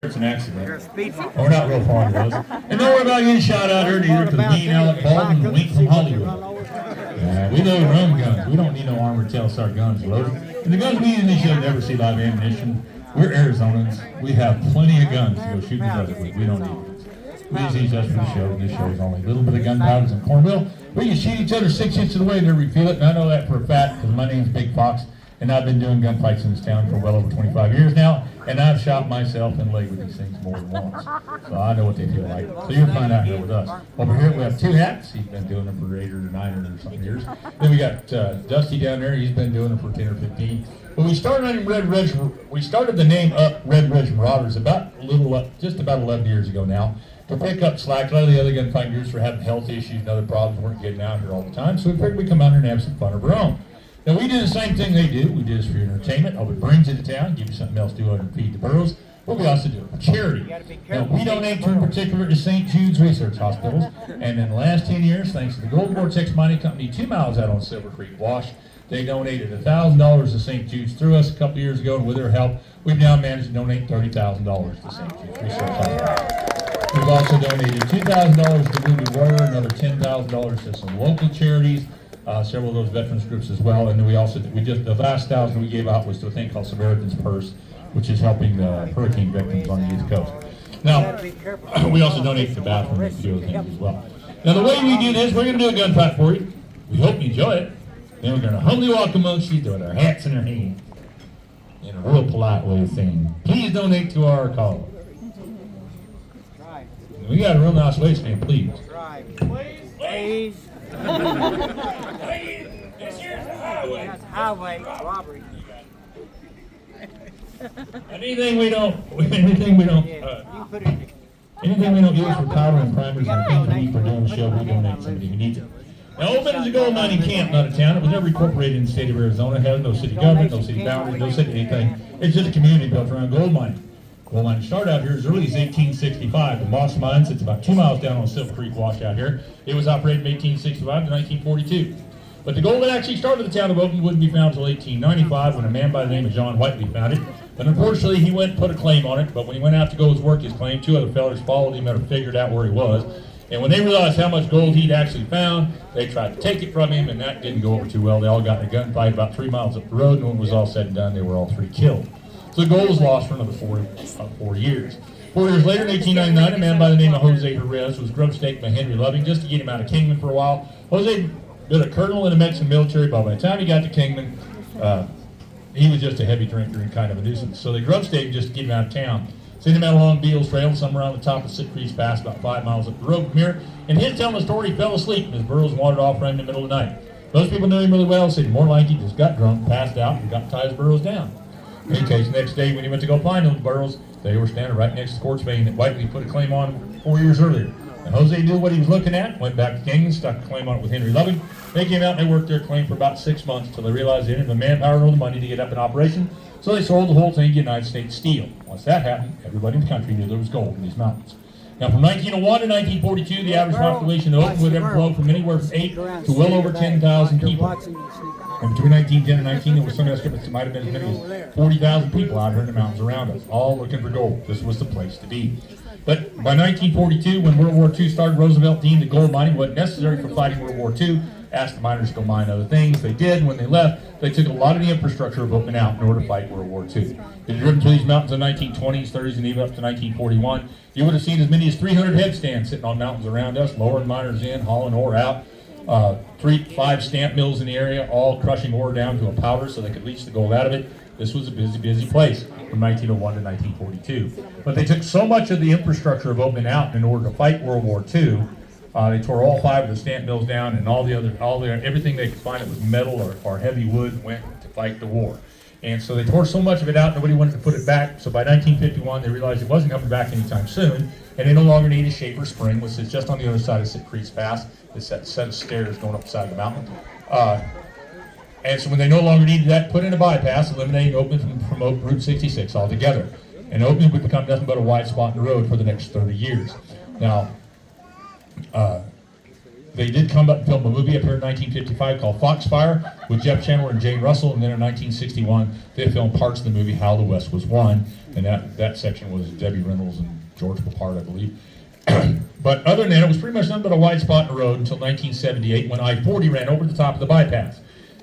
It's an accident. Oh, we're not real far to those. And don't worry about getting shot out here either, because me and Alec Baldwin and Wink from Hollywood. We load our own guns. We don't need no armored tail-start guns loaded. And the guns we use in this show never see live ammunition. We're Arizonans. We have plenty of guns to go shoot in the desert with. We don't need guns. We use these just for the show. This show is only a little bit of gunpowder and cornmeal. We can shoot each other 6 inches away and never feel it. And I know that for a fact because my name's Big Fox. And I've been doing gunfights in this town for well over 25 years now, and I've shot myself in the leg with these things more than once. So I know what they feel like. So you'll find out here with us. Over here we have two hats. He's been doing them for 8 or 9 or something years. Then we got Dusty down there. He's been doing them for 10 or 15. But we started the name up Red Ridge Marauders just about 11 years ago now, to pick up slack. A lot of the other gunfighters were having health issues and other problems, weren't getting out here all the time. So we figured we'd come out here and have some fun of our own. Now, we do the same thing they do. We do this for your entertainment. It brings you to town, give you something else to do other than feed the burros. But we also do it for charity. Now, we donate to, in particular, to St. Jude's Research Hospitals. And in the last 10 years, thanks to the Gold Vortex Mining Company, 2 miles out on Silver Creek Wash, they donated $1,000 to St. Jude's through us a couple years ago. And with their help, we've now managed to donate $30,000 to St. Jude's Research Hospitals. We've also donated $2,000 to Ruby Warrior, another $10,000 to some local charities. Several of those veterans groups as well, and then the last $1,000 we gave out was to a thing called Samaritan's Purse, which is helping the hurricane victims on the East Coast. Now, we also donate to the bathroom and a few other things as well. Now, the way we do this, we're going to do a gunfight for you. We hope you enjoy it. Then we're going to humbly walk amongst you with our hats in our hands in a real polite way of saying, please donate to our cause. We got a real nice way saying, please. Please. This here's the highway. That's highway robbery. Anything we don't use for powder and primers and things we need for doing the show, we donate to somebody who needs it. Now, Oatman is a gold mining camp, not a town. It was never incorporated in the state of Arizona. It has no city government, no city boundaries, no city anything. It's just a community built around gold mining. Gold mining started out here as early as 1865. The Moss Mine sits about 2 miles down on Silver Creek Wash out here. It was operated from 1865 to 1942. But the gold that actually started the town of Oatman wouldn't be found until 1895 when a man by the name of John Whiteley found it. But unfortunately, he went and put a claim on it. But when he went out to go work his claim, 2 other fellas followed him and figured out where he was. And when they realized how much gold he'd actually found, they tried to take it from him, and that didn't go over too well. They all got in a gunfight about 3 miles up the road, and when it was all said and done, they were all 3 killed. So the gold was lost for another 4 years. 4 years later, in 1899, a man by the name of Jose Jerez was grub staked by Henry Loving just to get him out of Kingman for a while. Jose been a colonel in the Mexican military, but by the time he got to Kingman, he was just a heavy drinker and kind of a nuisance. So they grub staked him just to get him out of town. Sent him out along Beals Trail, somewhere around the top of Sick Creek Pass, about 5 miles up the road from here. And his telling the story, he fell asleep and his burros wandered off right in the middle of the night. Most people knew him really well, said more like he just got drunk, passed out, and got to tie his burros down. In any case, next day when he went to go find those burros, they were standing right next to the quartz vein that Whiteley put a claim on 4 years earlier. And Jose knew what he was looking at, went back to Kingman, stuck a claim on it with Henry Loving. They came out and they worked their claim for about 6 months until they realized they didn't have the manpower or the money to get up in operation. So they sold the whole thing to United States Steel. Once that happened, everybody in the country knew there was gold in these mountains. Now, from 1901 to 1942, the average population of Oakland would ever grow from anywhere from 8 to well over 10,000 people. And between 1910 and 19, there was some estimates that might have been as many as 40,000 people out here in the mountains around us, all looking for gold. This was the place to be. But by 1942, when World War II started, Roosevelt deemed that gold mining wasn't necessary for fighting World War II, asked the miners to go mine other things. They did. When they left, they took a lot of the infrastructure of Oatman out in order to fight World War II. They driven through these mountains in the 1920s, 30s, and even up to 1941. You would have seen as many as 300 headstands sitting on mountains around us, lowering miners in, hauling ore out. 5 stamp mills in the area, all crushing ore down to a powder so they could leach the gold out of it. This was a busy place from 1901 to 1942. But they took so much of the infrastructure of Oatman out in order to fight World War II. They tore all 5 of the stamp mills down, and everything they could find that was metal or heavy wood went to fight the war. And so they tore so much of it out, nobody wanted to put it back. So by 1951, they realized it wasn't coming back anytime soon, and they no longer needed Schaefer Spring, which is just on the other side of Sick Creek Pass. It's that set of stairs going up the side of the mountain. And so when they no longer needed that, put in a bypass, eliminating Oatman from Route 66 altogether. And Oatman would become nothing but a white spot in the road for the next 30 years. Now, They did come up and film a movie up here in 1955 called Foxfire with Jeff Chandler and Jane Russell, and then in 1961 they filmed parts of the movie How the West Was Won, and that section was Debbie Reynolds and George Papard, I believe. But other than that, it was pretty much nothing but a wide spot in the road until 1978 when I-40 ran over the top of the bypass.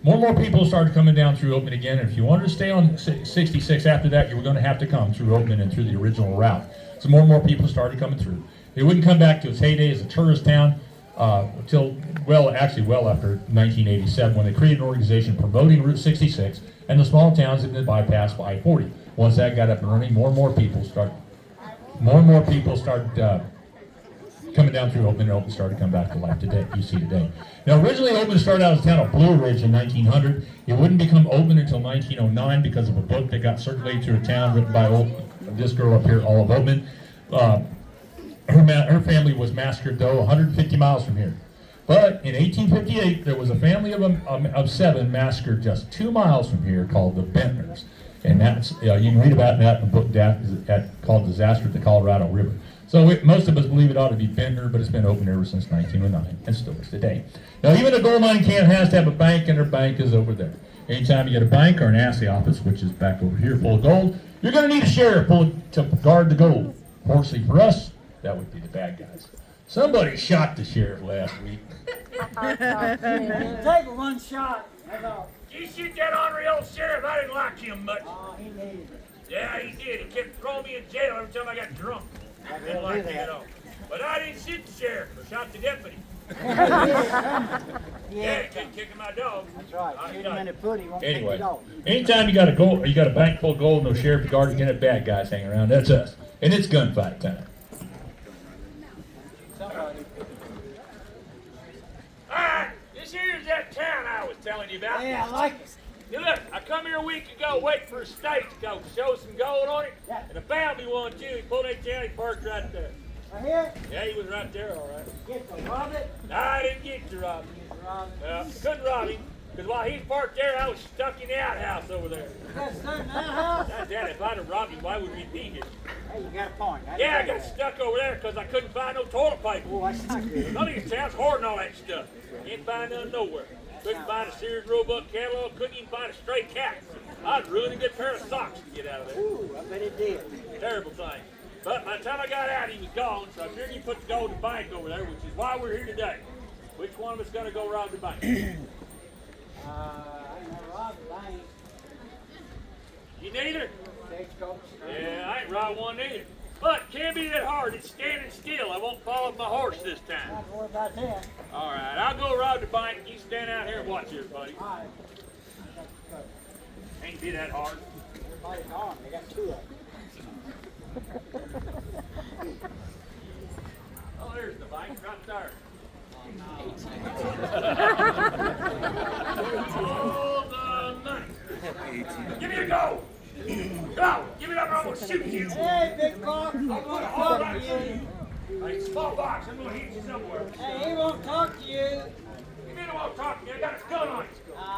More and more people started coming down through Oatman again, and if you wanted to stay on 66 after that, you were going to have to come through Oatman and through the original route. So more and more people started coming through. It wouldn't come back to its heyday as a tourist town until, well after 1987, when they created an organization promoting Route 66 and the small towns in the bypass by I-40. Once that got up and running, more and more people started coming down through Oatman, and Oatman started to come back to life today. You see today. Now, originally Oatman started out as a town of Blue Ridge in 1900. It wouldn't become Oatman until 1909 because of a book that got circulated through a town written by this girl up here, Olive Oatman. Her family was massacred, though, 150 miles from here. But in 1858, there was a family of 7 massacred just 2 miles from here called the Bentners. And that's, you can read about that in the book called Disaster at the Colorado River. So most of us believe it ought to be Bentner, but it's been open ever since 1909 and still is today. Now, even a gold mining camp has to have a bank, and their bank is over there. Anytime you get a bank or an assay office, which is back over here full of gold, you're going to need a sheriff to guard the gold. Fortunately for us, that would be the bad guys. Somebody shot the sheriff last week. Take one shot. That's all. Did you shoot that ornery old sheriff? I didn't like him much. Oh, he needed it. Yeah, he did. He kept throwing me in jail every time I got drunk. I didn't like him at all. But I didn't shoot the sheriff. I shot the deputy. Yeah, kicking my dog. That's right. Shoot him in the foot, he won't kick Anyway, it off. anytime you got a bank full of gold, no sheriff to guard, you're gonna have bad guys hanging around. That's us. And it's gunfight time. Somebody. Alright, this here's that town I was telling you about. Yeah, I like it. Now look, I come here a week ago waiting for a stagecoach, show some gold on it, Yeah. and I found me one too. He pulled that down, he parked right there. Right here, Yeah, he was right there, all right. get to rob it. I didn't get to rob him. Get to rob it. Couldn't rob him, because while he's parked there, I was stuck in the outhouse over there. You got stuck in that house? Dad, if I'd have robbed him, why would we be here? Hey, you got a point. Yeah, I got stuck over there because I couldn't find no toilet paper. Oh, that's not good. None of these towns hoarding all that stuff. Can't find none nowhere. Couldn't find a Sears Roebuck catalog, couldn't even find a stray cat. I'd ruin a good pair of socks to get out of there. Ooh, I bet it did. Terrible thing. But by the time I got out, he was gone, so I figured he put the gold in the bank over there, which is why we're here today. Which one of us gonna go rob the bank? I ain't never robbed a bank. You neither? Stagecoach. Yeah, I ain't robbed one either. But can't be that hard. It's standing still. I won't fall off my horse this time. Not worry about that. All right, I'll go rob the bank. You stand out here and watch everybody. All right. Ain't be that hard. Everybody's on. They got 2 of them. Oh, there's the bank right there. All the money. Give me a go. Go. Give me that or I'm gonna shoot you. Hey, big box. He I'm won't gonna talk hold to on. you. Hey, small box. I'm gonna hit you somewhere. Hey, he won't talk to you. You mean I won't talk to you? I got a gun on you.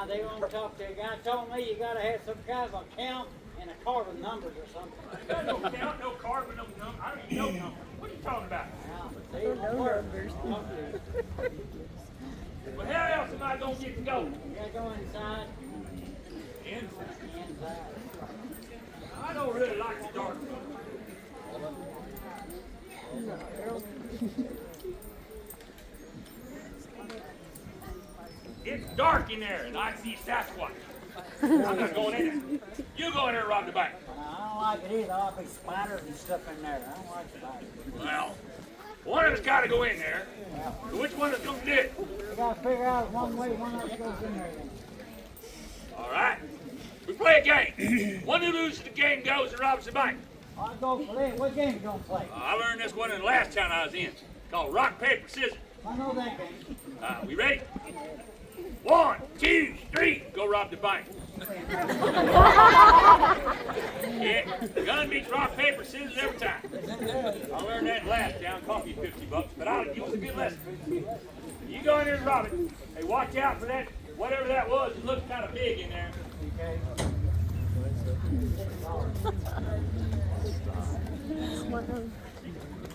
They won't talk to you. Guy told me you gotta have some kind of account and a card with numbers or something. I got no count, no carbon, no number. I don't even know number. What are you talking about? They won't work. Talk to you. Well, how else am I gonna get to go? You gotta go inside. Inside. Inside. I don't really like the dark. It's dark in there, and I see Sasquatch. I'm not going in there. You go in there and rob the bank. I don't like it either. I'll be spiders and stuff in there. I don't like spiders. Well, one of us got to go in there. So which one is going to do it? You gotta figure out one way one of us goes in there then. All right. We play a game. One who loses the game goes and robs the bank. I'll go for that. What game you gonna play? I learned this one in the last town I was in. Called rock, paper, scissors. I know that game. We ready? 1, 2, 3. Go rob the bank. Yeah, gun beats rock, paper, scissors every time. I learned that last town. Cost me $50, but I'll give you a good lesson. You go in there and rob it. Hey, watch out for that, whatever that was. It looked kind of big in there. Okay.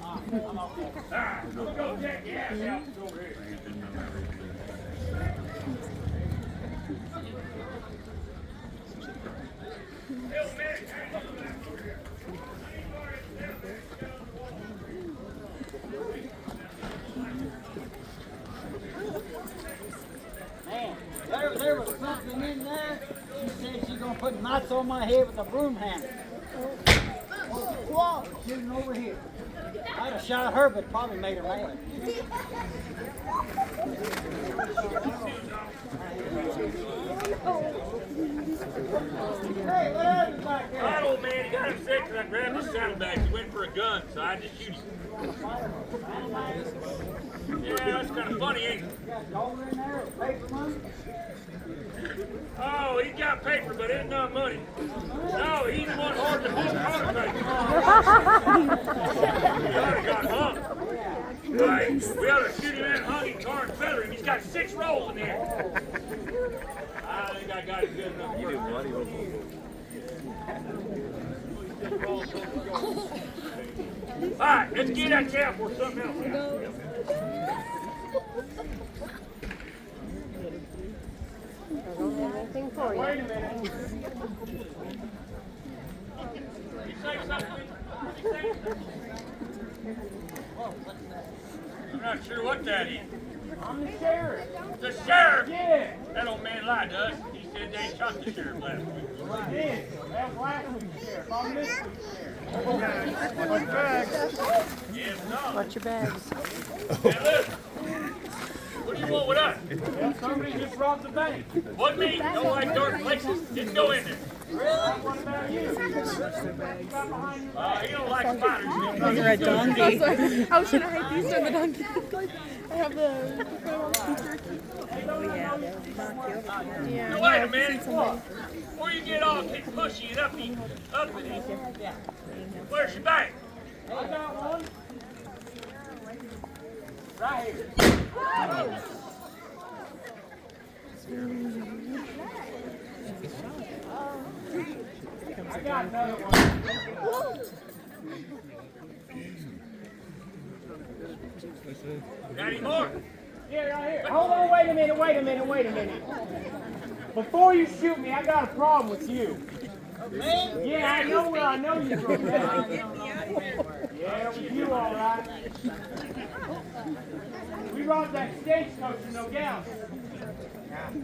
I'm okay. Alright, I'm gonna go check the ass out over here. Man, there was something in there. She said she's gonna put knots on my head with a broom handle. Whoa, shooting over here. I'd have shot her, but probably made her mad. Hey, what happened back there? That old man, he got him sick because I grabbed his saddlebags. He went for a gun, so I just shoot him. Yeah, that's kind of funny, ain't it? You got gold in there, paper money? Oh, he's got paper, but ain't not money. No, he's the one hard to hold collar paper. He already got hung. Right, we ought to shoot him and hung him, tar and feather him. He's got 6 rolls in there. I think I got it good enough. You do bloody old. All right, let's get that camp for something else. I don't have anything for you. Wait a minute. You say something? You say something? I'm not sure what that is. I'm the sheriff. The sheriff? Yeah. That old man lied to us. He said they shot the sheriff last week. I did. That was last week's sheriff. I'm this week's sheriff. Yes, no. Watch your bags. Hey, look. What do you want with us? Well, somebody just robbed the bank. What me? Don't like dark places. Didn't go in there. Really? What about you? He don't like spiders. You're a donkey. How should I hide these from the donkey? I have the Now, wait a minute. Before you get all pushy and uppity, where's your bag? I got one. Right here. I got another one. Got any more? Yeah, right here. Hold on, wait a minute. Before you shoot me, I got a problem with you. Me? Yeah, I know where I know you from. Yeah, with you all right. We robbed that stagecoach in Nogales.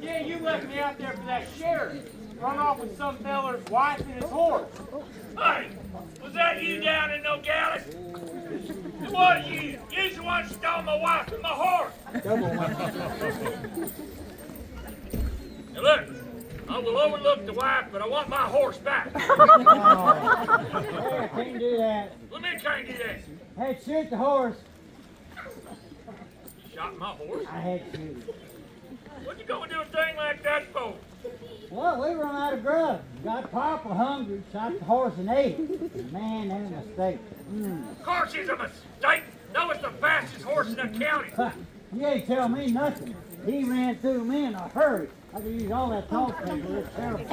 Yeah, you left me out there for that sheriff. Run off with some feller's wife and his horse. Hey, was that you down in Nogales? It was you. You's the one who stole my wife and my horse. Now look, I will overlook the wife, but I want my horse back. Hey, I can't do that. What do you mean can't do that? Hey, shoot the horse. You shot my horse? I had to shoot it. What you gonna do a thing like that for? Well, we run out of grub. Got Papa hungry, shot the horse and ate it. Man, that's a mistake. Of course it's a mistake. That was the fastest horse in the county. You ain't tell me nothing. He ran through me in a hurry. I could use all that talk paper. It's terrible.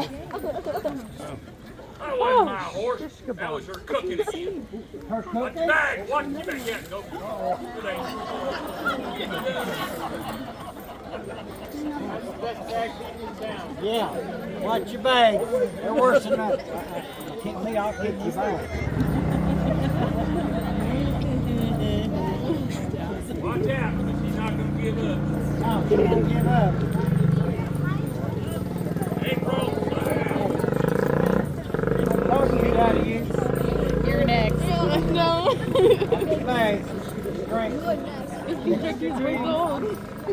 That wasn't my horse. That was her cooking again. Her What's the cooking? bag? What's the bag? Yeah, go. Yeah. Watch your bag. They're worse than that. Kick me, I'll kick you back. Watch out, because she's not going to give up. No, she won't give up. April. What you out of you? You're next. No. Watch your bag. Drink. You took your drink gold. I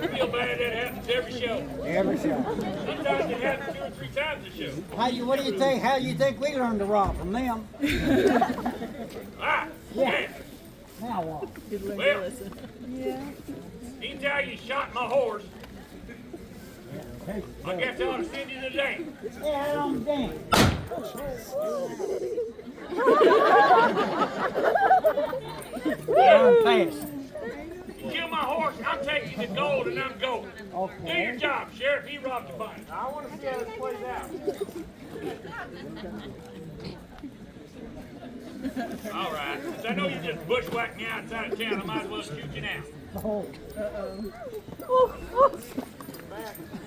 feel bad that happens every show. Every show. Sometimes it happens 2 or 3 times a show. What do you think? How do you think we learned to rob from them? Ah, Yeah. Now what? well, anytime you shot my horse, I guess I ought to send you the dame. Yeah, I'm damn. I'm fast. You kill my horse, I'm taking the gold and I'm going. Okay. Do your job, Sheriff. He robbed your bank. I want to see how this plays out. All right. Since I know you're just bushwhacking me outside of town, I might as well shoot you now. Oh,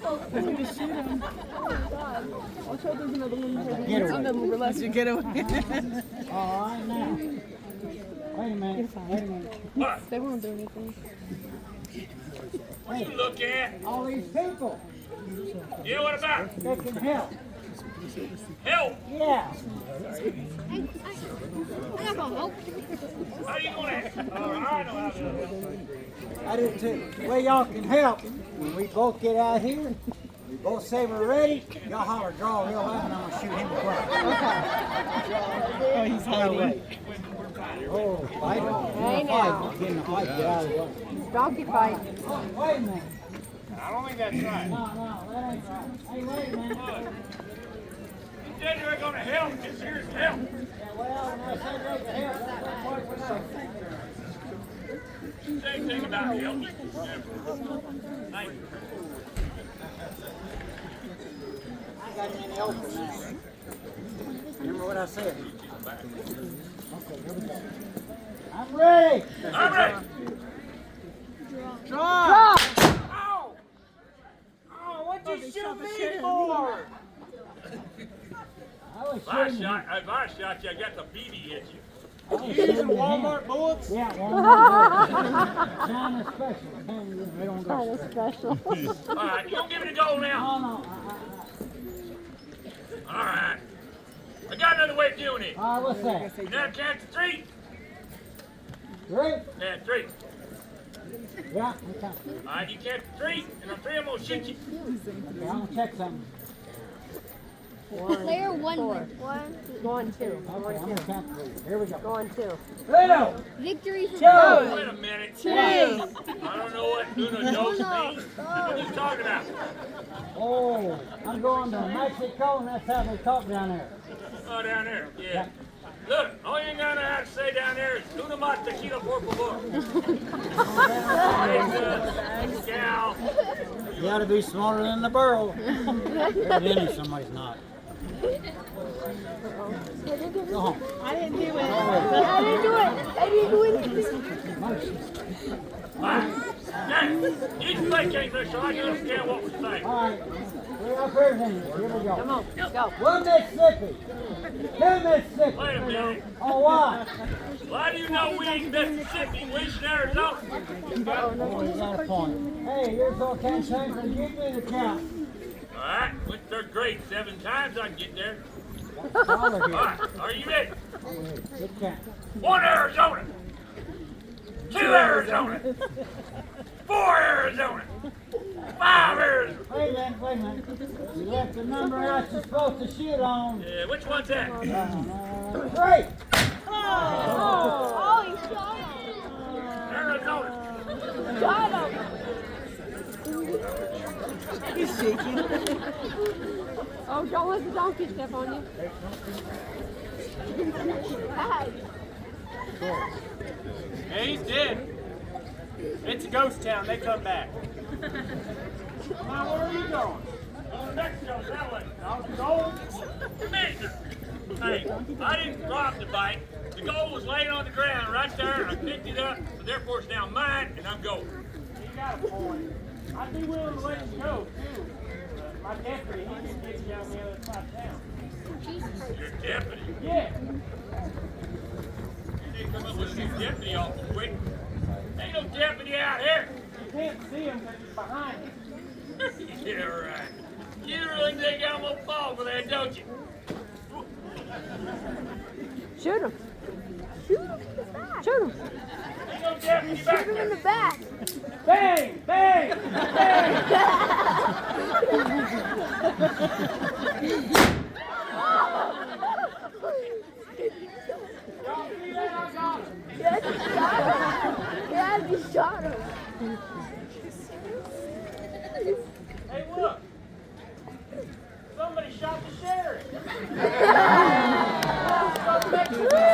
I'm gonna shoot him. I'll show there's another one. Get away. And then we'll let you get away. all right now. Wait a minute. Wait a minute. What? They won't do anything. What you look at? All these people Yeah, what about? that can help. Help? Yeah. I'm not gonna help. How you gonna? Oh, I know how to help. I do too. The way y'all can help, when we both get out here, we both say we're ready, y'all holler, draw real loud, and I'm gonna shoot him across. Oh, he's hiding. Oh, fight? Hey, Fight. now. Get in the fight, get out of the way. Donkey fight. Oh, wait a minute. I don't think that's right. No, that ain't right. Hey, wait a minute. You said you were gonna help. Just here's help. Yeah, well, when I said they could help, that's what it was. Same thing about help. Thank you. I got it in the open now. Remember what I said? Okay, here we go. I'm ready. I'm ready. Draw. Oh! Oh, what'd you shoot me for? I was If I shooting. shot you, I got the BB hit you. I was You shooting using Walmart bullets? Yeah, Walmart. China special. They don't go Kind of special. special. All right, you gonna give me the goal now? No. All right. I got another way of doing it. All right, what's that? You now count to three. Three? Yeah, three. Yeah, I'm counting. All right, you count to three, and on three I'm gonna shoot you. Okay, I'm gonna check something. Player one wins. Going two. Okay, I'm gonna count three. Here we go. Going two. Leo! Victory for Joe! Wait a minute. Three. I don't know what Uno Dos means. What are you talking about? Oh, I'm going to Mexico, and that's how they talk down there. Oh, down there. Yeah. Look, all you gotta have to say down there is Una más tequila, por favor. Thanks, gal. You gotta be smarter than the burro. Evidently somebody's not. Go home. I didn't do it. I didn't do it. I didn't do anything. Hey, you play Kingfish, so I can understand what we're saying. All right, we're up here then. Here we go. Come on, let's go. One Mississippi. Two Mississippi. Wait a minute. Oh, why? Why do you know we ain't Mississippi? We in Arizona. Oh, you got a point. Hey, here's our campaign. Give me the count. All right, went third grade 7 times. I can get there. Dollar All here. right, are you ready? Good count. 1 Arizona. 2 Arizona. 4 Arizona. 5 Arizona. Wait a minute. You left the number out you're supposed to shoot on. Yeah, which one's that? 3. Oh, he shot him. Arizona. Shot him. He's shaking. Oh, don't let the donkey step on you. Hey. Yeah, he's dead. It's a ghost town. They come back. Now, where are you going? Going to Mexico, that way. I'll go. Mister. Hey, I didn't drop the bike. The gold was laying on the ground right there. I picked it up, so therefore it's now mine, and I'm going. You got a point. I'd be willing to let you go, too. My deputy, he can get you on the other side of town. Your deputy? Yeah. You didn't come up with a new deputy awful quick. Ain't no deputy out here. You can't see him because he's behind you. Yeah, right. You really think I'm gonna fall for that, don't you? Shoot him. Shoot him. Shoot him. Ain't no deputy back Shoot him in there. the back. Bang! Bang! Bang! Y'all see that? I got him. Yes, you shot him. Yes, you shot him. Hey, look! Somebody shot the sheriff! That's right.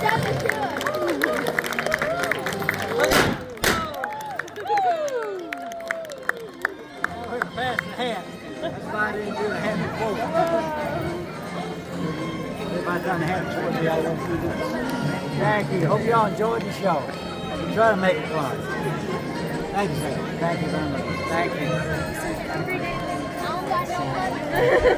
That's good. We're past the hat. That's why I didn't do the hat. trying to have it towards the other. Thank you. Hope y'all enjoyed the show. We try to make it fun. Thank you, sir. Thank you very much. Thank you.